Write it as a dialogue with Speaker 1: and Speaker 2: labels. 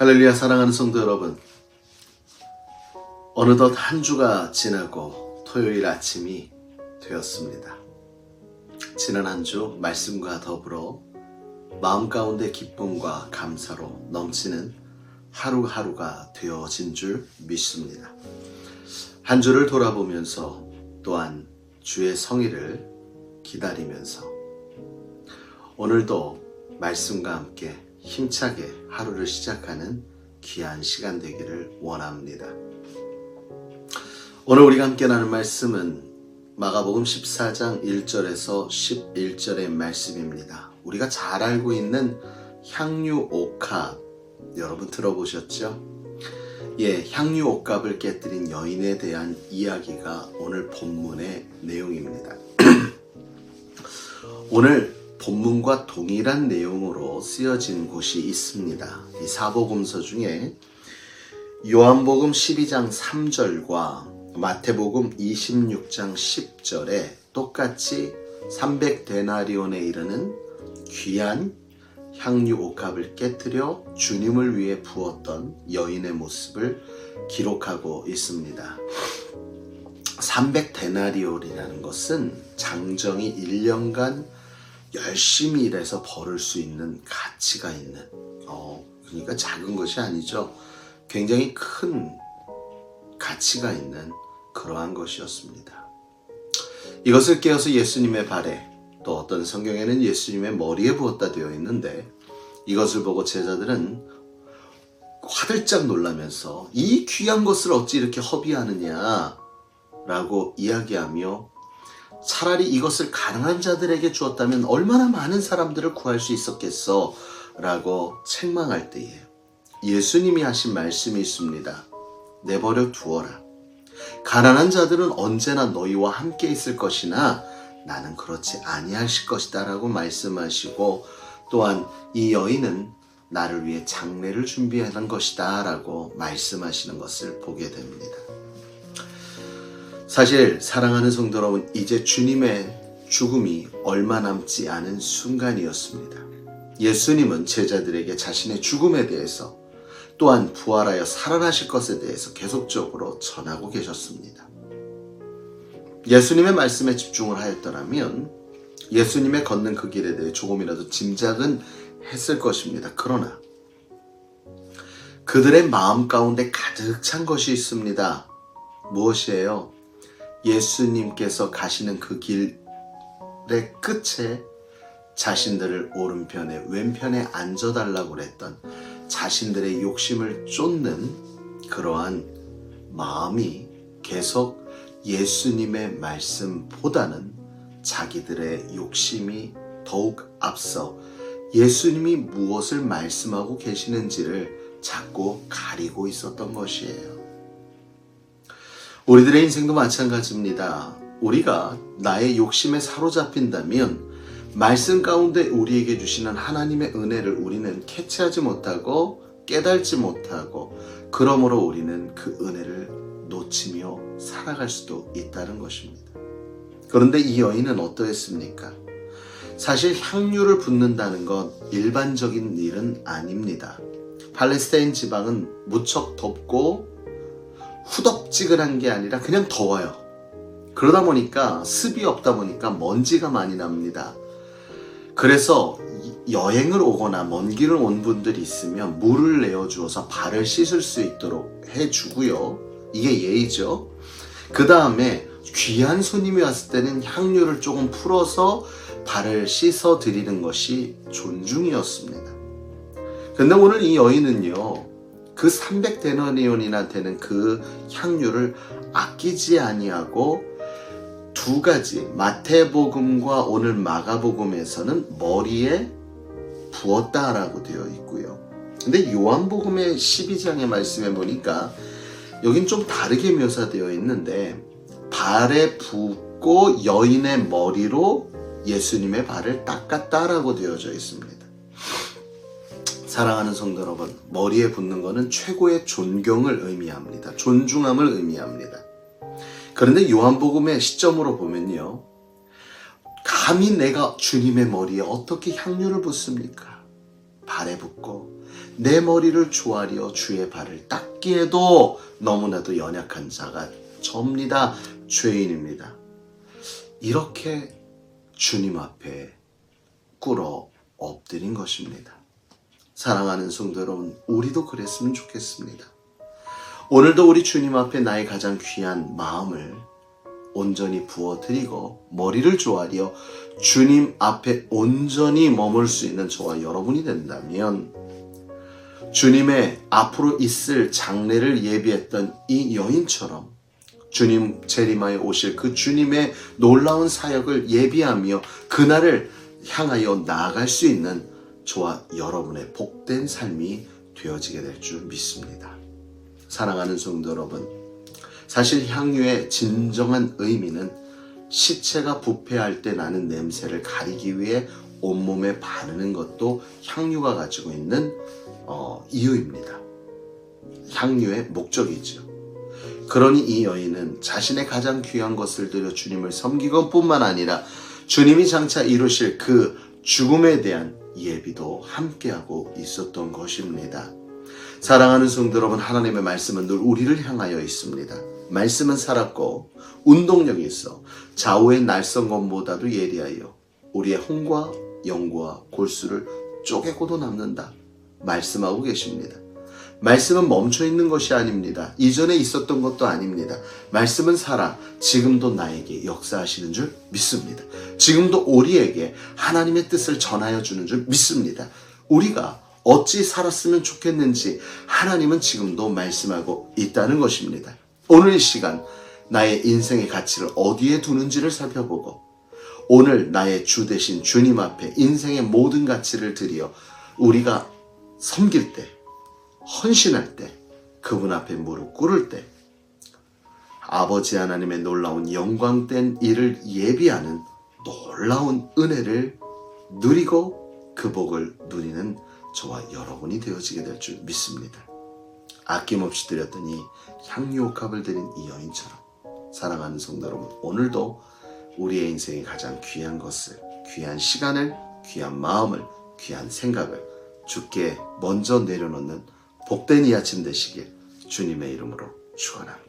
Speaker 1: 할렐루야. 사랑하는 성도 여러분, 어느덧 한 주가 지나고 토요일 아침이 되었습니다. 지난 한 주 말씀과 더불어 마음 가운데 기쁨과 감사로 넘치는 하루하루가 되어진 줄 믿습니다. 한 주를 돌아보면서 또한 주의 성의를 기다리면서 오늘도 말씀과 함께 힘차게 하루를 시작하는 귀한 시간 되기를 원합니다. 오늘 우리가 함께 나눌 말씀은 마가복음 14장 1절에서 11절의 말씀입니다. 우리가 잘 알고 있는 향유옥합, 여러분 들어보셨죠? 향유옥합을 깨뜨린 여인에 대한 이야기가 오늘 본문의 내용입니다. 오늘 본문과 동일한 내용으로 쓰여진 곳이 있습니다. 이 사복음서 중에 요한복음 12장 3절과 마태복음 26장 10절에 똑같이 300데나리온에 이르는 귀한 향유옥합을 깨뜨려 주님을 위해 부었던 여인의 모습을 기록하고 있습니다. 300데나리온이라는 것은 장정이 1년간 열심히 일해서 벌을 수 있는 가치가 있는, 그러니까 작은 것이 아니죠. 굉장히 큰 가치가 있는 그러한 것이었습니다. 이것을 깨어서 예수님의 발에, 또 어떤 성경에는 예수님의 머리에 부었다 되어 있는데, 이것을 보고 제자들은 화들짝 놀라면서 이 귀한 것을 어찌 이렇게 허비하느냐 라고 이야기하며, 차라리 이것을 가난한 자들에게 주었다면 얼마나 많은 사람들을 구할 수 있었겠어 라고 책망할 때에 예수님이 하신 말씀이 있습니다. 내버려 두어라. 가난한 자들은 언제나 너희와 함께 있을 것이나 나는 그렇지 아니하실 것이다 라고 말씀하시고, 또한 이 여인은 나를 위해 장례를 준비하는 것이다 라고 말씀하시는 것을 보게 됩니다. 사실 사랑하는 성도 여러분, 이제 주님의 죽음이 얼마 남지 않은 순간이었습니다. 예수님은 제자들에게 자신의 죽음에 대해서, 또한 부활하여 살아나실 것에 대해서 계속적으로 전하고 계셨습니다. 예수님의 말씀에 집중을 하였더라면 예수님의 걷는 그 길에 대해 조금이라도 짐작은 했을 것입니다. 그러나 그들의 마음 가운데 가득 찬 것이 있습니다. 무엇이에요? 예수님께서 가시는 그 길의 끝에 자신들을 오른편에 왼편에 앉아달라고 그랬던 자신들의 욕심을 쫓는 그러한 마음이 계속 예수님의 말씀보다는 자기들의 욕심이 더욱 앞서 예수님이 무엇을 말씀하고 계시는지를 자꾸 가리고 있었던 것이에요. 우리들의 인생도 마찬가지입니다. 우리가 나의 욕심에 사로잡힌다면 말씀 가운데 우리에게 주시는 하나님의 은혜를 우리는 캐치하지 못하고 깨달지 못하고, 그러므로 우리는 그 은혜를 놓치며 살아갈 수도 있다는 것입니다. 그런데 이 여인은 어떠했습니까? 사실 향유를 붓는다는 건 일반적인 일은 아닙니다. 팔레스타인 지방은 무척 덥고 후덥지근한 게 아니라 그냥 더워요. 그러다 보니까 습이 없다 보니까 먼지가 많이 납니다. 그래서 여행을 오거나 먼 길을 온 분들이 있으면 물을 내어주어서 발을 씻을 수 있도록 해주고요. 이게 예의죠. 그 다음에 귀한 손님이 왔을 때는 향유를 조금 풀어서 발을 씻어 드리는 것이 존중이었습니다. 근데 오늘 이 여인은요, 그 300데나리온이나 되는 그 향유를 아끼지 아니하고 두 가지, 마태복음과 오늘 마가복음에서는 머리에 부었다라고 되어 있고요. 근데 요한복음의 12장의 말씀에 보니까 여긴 좀 다르게 묘사되어 있는데, 발에 붓고 여인의 머리로 예수님의 발을 닦았다라고 되어져 있습니다. 사랑하는 성도 여러분, 머리에 붓는 것은 최고의 존경을 의미합니다. 존중함을 의미합니다. 그런데 요한복음의 시점으로 보면요, 감히 내가 주님의 머리에 어떻게 향유를 붓습니까? 발에 붓고 내 머리를 조아려 주의 발을 닦기에도 너무나도 연약한 자가 접니다. 죄인입니다. 이렇게 주님 앞에 꿇어 엎드린 것입니다. 사랑하는 성도 여러분, 우리도 그랬으면 좋겠습니다. 오늘도 우리 주님 앞에 나의 가장 귀한 마음을 온전히 부어드리고 머리를 조아려 주님 앞에 온전히 머물 수 있는 저와 여러분이 된다면, 주님의 앞으로 있을 장례를 예비했던 이 여인처럼 주님 재림하여 오실 그 주님의 놀라운 사역을 예비하며 그날을 향하여 나아갈 수 있는 저와 여러분의 복된 삶이 되어지게 될 줄 믿습니다. 사랑하는 성도 여러분, 사실 향유의 진정한 의미는 시체가 부패할 때 나는 냄새를 가리기 위해 온몸에 바르는 것도 향유가 가지고 있는 이유입니다. 향유의 목적이죠. 그러니 이 여인은 자신의 가장 귀한 것을 들여 주님을 섬기건 뿐만 아니라 주님이 장차 이루실 그 죽음에 대한 예비도 함께하고 있었던 것입니다. 사랑하는 성도 여러분, 하나님의 말씀은 늘 우리를 향하여 있습니다. 말씀은 살았고 운동력이 있어 좌우의 날성검보다도 예리하여 우리의 혼과 영과 골수를 쪼개고도 남는다 말씀하고 계십니다. 말씀은 멈춰있는 것이 아닙니다. 이전에 있었던 것도 아닙니다. 말씀은 살아 지금도 나에게 역사하시는 줄 믿습니다. 지금도 우리에게 하나님의 뜻을 전하여 주는 줄 믿습니다. 우리가 어찌 살았으면 좋겠는지 하나님은 지금도 말씀하고 있다는 것입니다. 오늘 이 시간 나의 인생의 가치를 어디에 두는지를 살펴보고 오늘 나의 주 되신 주님 앞에 인생의 모든 가치를 드려 우리가 섬길 때, 헌신할 때, 그분 앞에 무릎 꿇을 때 아버지 하나님의 놀라운 영광된 일을 예비하는 놀라운 은혜를 누리고 그 복을 누리는 저와 여러분이 되어지게 될 줄 믿습니다. 아낌없이 드렸던 이 향유옥합을 드린 이 여인처럼 사랑하는 성도 여러분, 오늘도 우리의 인생의 가장 귀한 것을, 귀한 시간을, 귀한 마음을, 귀한 생각을 주께 먼저 내려놓는 복된 이 아침 되시길 주님의 이름으로 축원합니다.